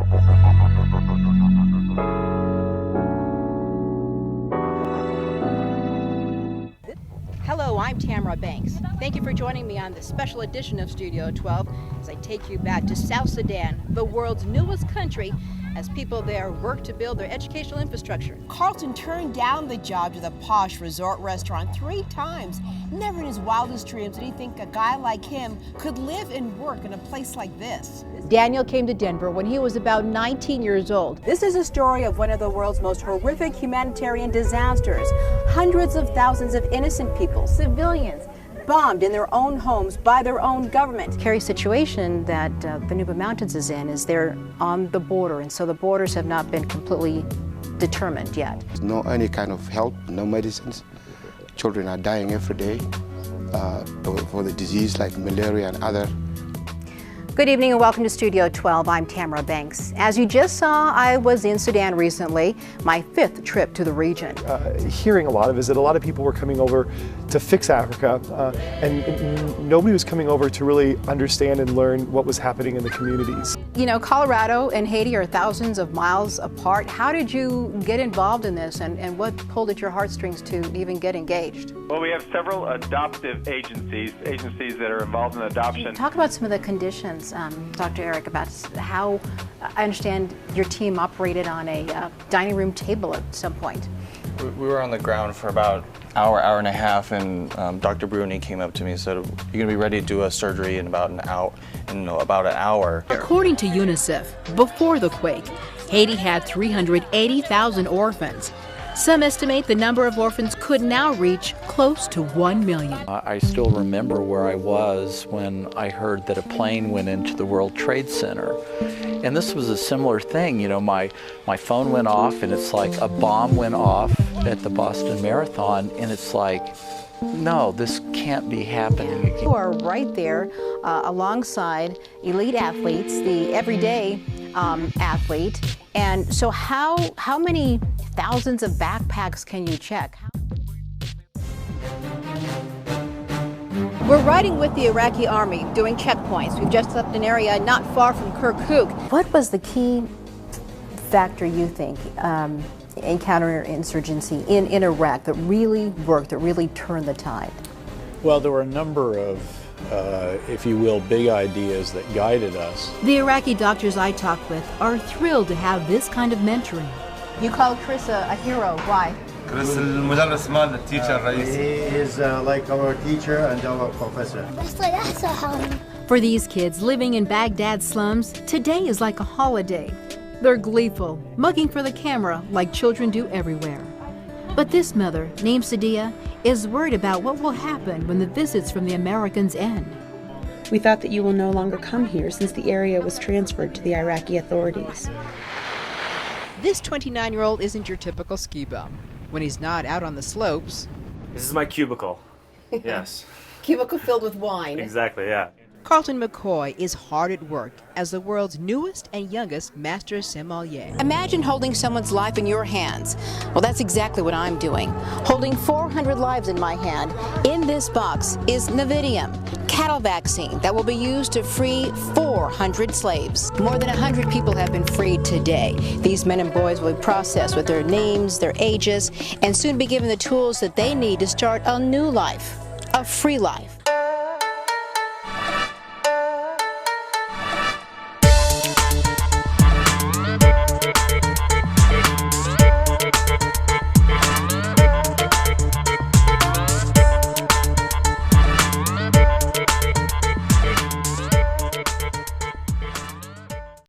Hello, I'm Tamara Banks. Thank you for joining me on this special edition of Studio 12 as I take you back to South Sudan, the world's newest country, as people there work to build their educational infrastructure. Carlton turned down the job to the posh resort restaurant 3 times. Never in his wildest dreams did he think a guy like him could live and work in a place like this. Daniel came to Denver when he was about 19 years old. This is a story of one of the world's most horrific humanitarian disasters. Hundreds of thousands of innocent people, civilians, bombed in their own homes by their own government. The scary situation that the Nuba Mountains is in is they're on the border, and so the borders have not been completely determined yet. No any kind of help, no medicines. Children are dying every day for the disease like malaria and other. Good evening and welcome to Studio 12. I'm Tamara Banks. As you just saw, I was in Sudan recently, my 5th trip to the region. Hearing a lot of is that a lot of people were coming over to fix Africa, and nobody was coming over to really understand and learn what was happening in the communities. You know, Colorado and Haiti are thousands of miles apart. How did you get involved in this, and what pulled at your heartstrings to even get engaged? Well, we have several adoptive agencies that are involved in adoption. Talk about some of the conditions, Dr. Eric, about how I understand your team operated on a dining room table at some point. We were on the ground for about hour and a half, and Dr. Bruni came up to me and said, "You're going to be ready to do a surgery in about an hour." According to UNICEF, before the quake, Haiti had 380,000 orphans. Some estimate the number of orphans could now reach close to 1 million. I still remember where I was when I heard that a plane went into the World Trade Center. And this was a similar thing, you know, my phone went off and it's like a bomb went off at the Boston Marathon, and it's like, no, this can't be happening again. You are right there alongside elite athletes, the everyday athlete. And so how many thousands of backpacks can you check? We're riding with the Iraqi army doing checkpoints. We've just left an area not far from Kirkuk. What was the key factor, you think, in counterinsurgency in Iraq that really worked, that really turned the tide? Well, there were a number of, if you will, big ideas that guided us. The Iraqi doctors I talked with are thrilled to have this kind of mentoring. You call Chris a hero. Why? Chris the teacher. He is like our teacher and our professor. For these kids living in Baghdad's slums, today is like a holiday. They're gleeful, mugging for the camera like children do everywhere. But this mother, named Sadia, is worried about what will happen when the visits from the Americans end. We thought that you will no longer come here since the area was transferred to the Iraqi authorities. This 29-year-old isn't your typical ski bum. When he's not out on the slopes. This is my cubicle. Yes. Cubicle filled with wine. Exactly, yeah. Carlton McCoy is hard at work as the world's newest and youngest master sommelier. Imagine holding someone's life in your hands. Well, that's exactly what I'm doing. Holding 400 lives in my hand. In this box is Navidium, cattle vaccine that will be used to free 400 slaves. More than 100 people have been freed today. These men and boys will be processed with their names, their ages, and soon be given the tools that they need to start a new life, a free life.